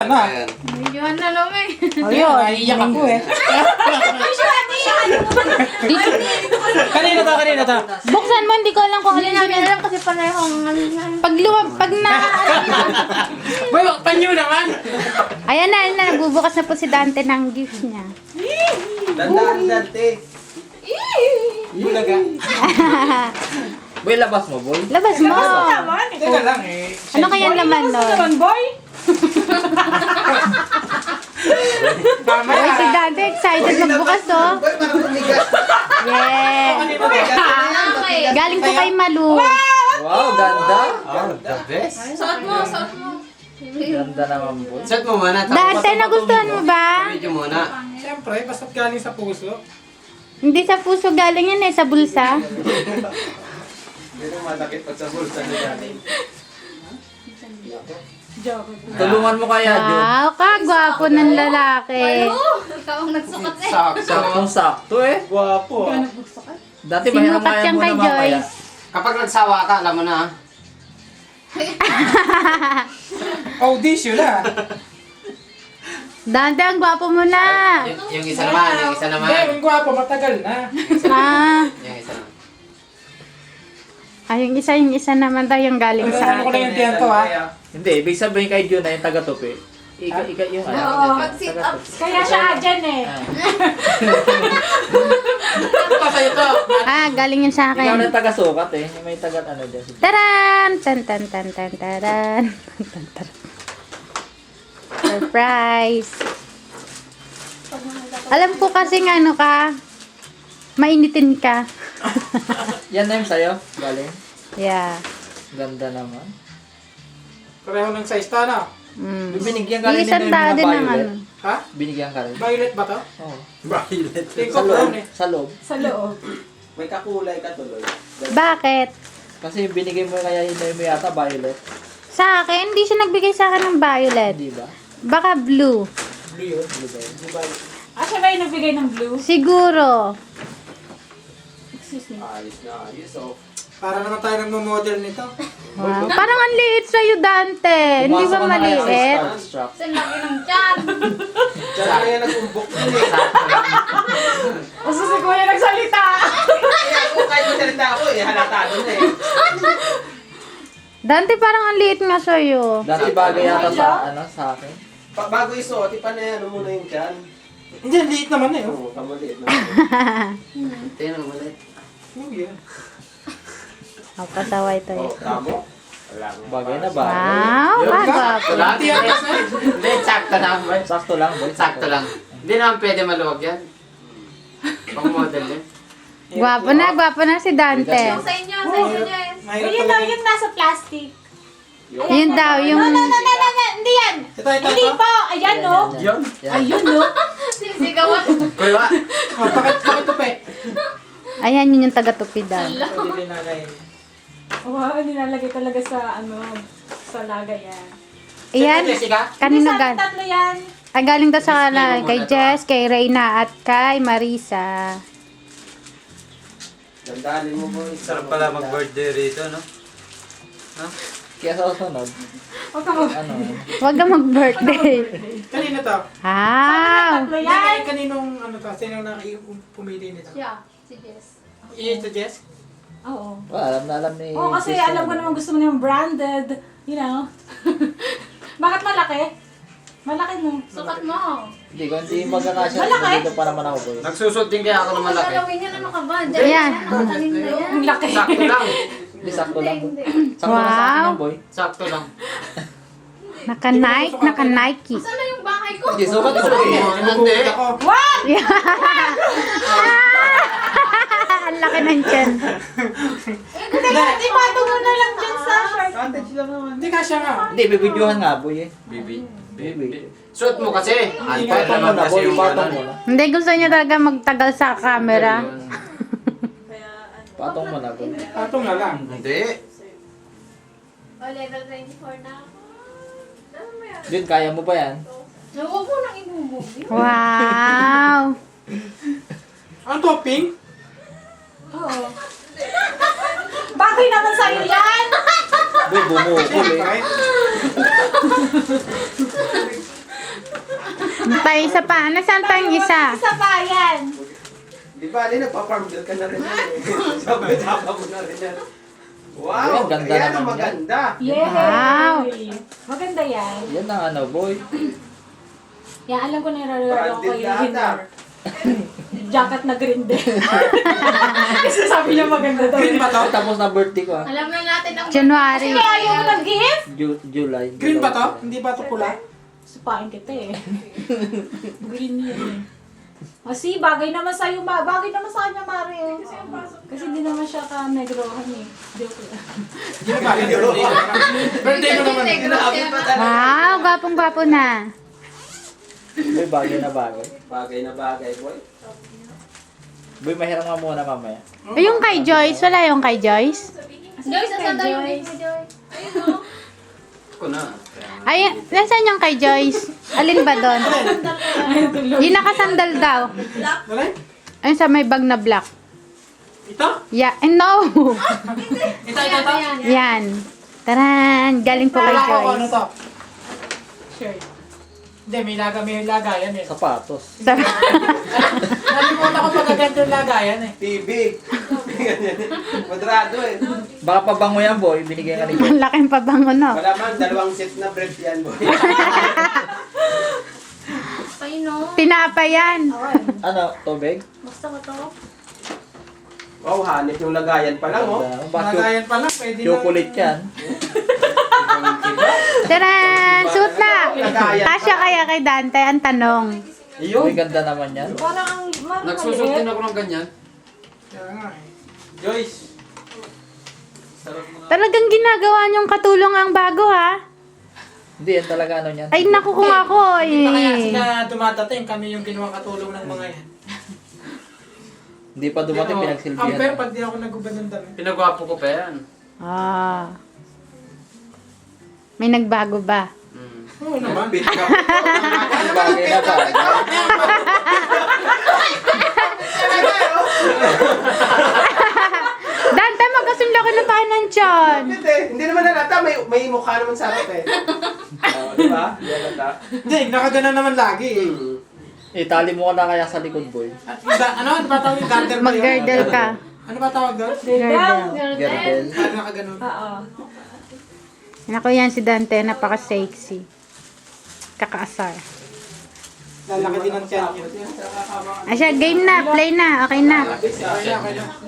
Ayan. Medyohan na lang eh. Ayun, naiiyak ako eh. Kanina to. Buksan mo, hindi ko alam kung Hindi alin namin yun. alam kasi parehong Pag na... Boy, panyo naman. Ayan na, nagbubukas na po si Dante ng gift niya. Dandaan dante. Bulaga. Boy, labas mo, boy. Labas mo. Teka lang eh. Ano kaya laman nun? boy? Tama Uy, si Dante excited magbukas oh. Boy, parang tumigas. Yeah. Galing po kay Malu. Wow, ganda. Oh, the best. Suot mo. Ganda naman po. Set mo muna. Dante, nagustuhan mo ba? Video muna. Siyempre, basta galing sa puso. Hindi sa puso galing yan eh, sa bulsa. Hindi mo matakit pag sa bulsa na galing. Tulungan mo kaya, Jun. Wow, kagwapo ng lalaki. Ikaw ang nagsukat eh. Saktong-sakto eh. Guwapo ah. Dati Sinukat mahirap yan mo kay naman kaya. Joyce. Kapag nagsawa ka, alam mo na ah. Audition na. Dante, ang gwapo mo na. Yung isa naman, yung isa naman. Hindi, ang gwapo, matagal na. Ah, Yung isa naman. yung isa naman daw yung galing sa Ano ko lang akin. yung tiyan to ha. Hindi, ibig sabihin kay Jun na yung taga-tupi. Ika yung ano. Pag-sit ups. Kaya siya dyan eh. Ano pa sa'yo to? Ah, galing yun sa Ikaw akin. na yung taga-sukat eh. Yung may taga-ano dyan. Taran! Tan tan tan tan taran. Tan, tan. Surprise! Alam ko kasi ano ka, mainitin ka. Yan na yung sa'yo. Galing. Yeah. Ganda naman. Pareho ng size to, ano? Mm. Binigyan ka rin Isang nila tao yung din mga ng violet. ano. Ha? Binigyan ka rin. Violet ba to? Oo. Violet. Take Sa off loob. brown eh. Sa loob. Sa loob. May kakulay ka tuloy. Bakit? Kasi binigay mo kaya yun mo yata violet. Sa akin, hindi siya nagbigay sa akin ng violet. Hindi ba? Baka blue. Blue yun. Blue ba yun? Siya ba yung nagbigay ng blue? Siguro. Excuse me. Ayos na ayos oh. Para naman tayo nagmo-model nito. Wow. Parang ang liit sa'yo, Dante. Hindi ba Pumasok ka na kaya sa maliit? Starstruck. Sa laki ng tiyan. Diyan na yan nag-umbok yun eh. Uso si Kuya nagsalita. Kaya ako kahit magsalita ako eh, halata doon eh. Dante, parang ang liit nga sa'yo. Dati bagay yata sa akin. Bago isuot, ipanayano muna yung tiyan. Hindi, liit naman eh. Oo, Oh. kamaliit na. Tingnan mo ulit. Hindi yan. O, pasaway to eh. Oh, tamo? Wala mo. Bagay na bagay. Wow, kagwapo. Wala. Hindi, sakto lang. boy. Sakto lang, boy. Sakto lang. Hindi naman pwede maluwag yan. Pang model yan. Gwapo na si Dante. Yung sa inyo, Jess. Mahirap Yun talaga na, yun nasa plastic. Yun daw, yung... No, hindi yan. Ito. Hindi po. Ayan no. Yun. Ayun no. Sisigawan. Kuya, Oh, bakit tupi? Ayan, yun yung taga-tupi daw. Hindi dinalay. Wow, nilalagay talaga sa sa lagayan. Ayan, Jessica? kanino Hindi, gan? tatlo yan. Ay, galing daw sa kay Jess, kay Reyna, at kay Marisa. Dandalin mo boy. Sarap pala mag-birthday rito, no? Kaya sa susunod, Huwag ka mag... ano, Huwag ka mag-birthday. Kanino to? Wow! Tatlo yan. Kaninong ano to? Sino na pumili nito? Siya, si Jess. Ito, Jess? Oo. alam na alam ni... Oo, kasi Jess alam ko naman. naman gusto mo yung branded. You know. Bakit malaki? Malaki mo. Sukat mo. Hindi ko, hindi magkakasya. Malaki? Dito pa naman ako, boy. Nagsusot din kaya ako ng malaki. Galawin yan, ano ka ba? Ayan. Diyan, nakatanim na yan. Ang laki. Sakto lang. Hindi, sakto lang. Hindi. Sakto lang sa akin Wow. yan, boy. Sakto lang. Naka-Nike, naka-Nike. Saan na yung bahay ko? Hindi, sukat mo, boy. Hindi. Ako. Ang laki ng tiyan. Di pato mo na lang dyan sa short. Hindi kasya nga. Hindi, bibidyohan nga, boy eh. Bibi. Bibi. Suot mo kasi. Alpha Patong mo naman na, kasi boy. yung Patong ano. mo na. Hindi, gusto niya talaga magtagal sa camera. Patong mo na, boy. Patong na lang. Hindi. O, level 24 na ako. Ano mo yan? Jun, kaya mo ba yan? Huwag mo nang ibubog yun. Wow! Ang topping? Oo. Bagay naman sa'yo yan. Boy, bumukol eh. Siyempre. Pa, isa pa. Nasaan pa yung isa? Isa pa yan. Di ba, Ali, nagpa-farm bill ka na rin yan eh. Sabi-tapa mo na rin yan. Wow! Ang ganda Ayan naman ang maganda. Yay! Wow. Maganda yan. Yan ang ano, boy. Yan, alam ko na yung ko Branded yung lahat dinner. Jacket na green din. Kasi sabi niya maganda daw. Green ba to? Tapos na birthday ko ah. Alam na natin ang... January. Kaya ayaw mo nag-gift? July. Green ba to? Hindi ba to pula? Supain kita eh. Green yun eh. Kasi bagay naman sa'yo, bagay naman sa kanya, Mario. Kasi hindi naman siya ka-negrohan eh. Joke lang. Hindi na ba? Birthday mo naman. Sinabi pa talaga. Wow, gwapong-gwapo na. Boy, bagay na bagay. Bagay na bagay, boy. Boy, mahiram nga muna mamaya. Ay, yung kay Joyce. Wala yung kay Joyce? Joyce, asan tayo yung big mo, Joy? Ayun o. Ako na. Ay, nasaan yung kay Joyce? Alin ba doon? Yung nakasandal daw. Wala? Ayun sa may bag na black. Ito? Yeah, no. Ito. Yan. Taran! Galing po kay Wala ko ano Joyce. to. Shirt. Hindi, may lagayan eh. Sapatos. Sabi- Nalimutan ko pagkaganda yung lagayan eh. TV. Quadrado eh. Baka pabango yan, boy. Binigay ka ni Joy. Ang laking pabango, no? Wala man, 2 set na bread yan, boy. Ayun o. Pinapa yan. Ano, tubig? Gusto ko to. Wow, hanip yung lagayan pa lang, oh. Bakit Lagayan pa lang, pwede na. chocolate yan? Taran! Suot na! Lagayan. Kasya kaya kay Dante ang tanong. Boy, ganda naman yan. Parang ang Nagsusot din maliit. ako ng ganyan. Kaya nga eh. Joyce. Talagang ginagawa niyong katulong ang bago, ha? Hindi, yan talaga ano yan. Ay, naku kung ako, Hindi pa kaya eh. sila dumatating, kami yung ginawa katulong ng mga yan. Hindi pa dumating, Ampere, pinagsilbihan. pag di ako nagubad ng dami. Pinagwapo ko pa yan. Ah. May nagbago ba? Mm. Oo naman. Bit ka. Bagay na bagay. Dante, magkasing laki na tayo ng tiyan. Hindi naman halata, may mukha naman sa akin eh. Di ba? Hindi halata. Hindi, nakagana naman lagi eh. Itali mo ka na kaya sa likod, boy. Ano ba tawag yung garter ba yun? Mag-girdle ka. Ano ba tawag doon? Girdle. Gardel. Ano nakaganon? Oo. Naku yan si Dante, napaka-sexy. Kakaasar. Lalaki din ng tiyan yun. Asya, game na, play na, okay na. Okay na.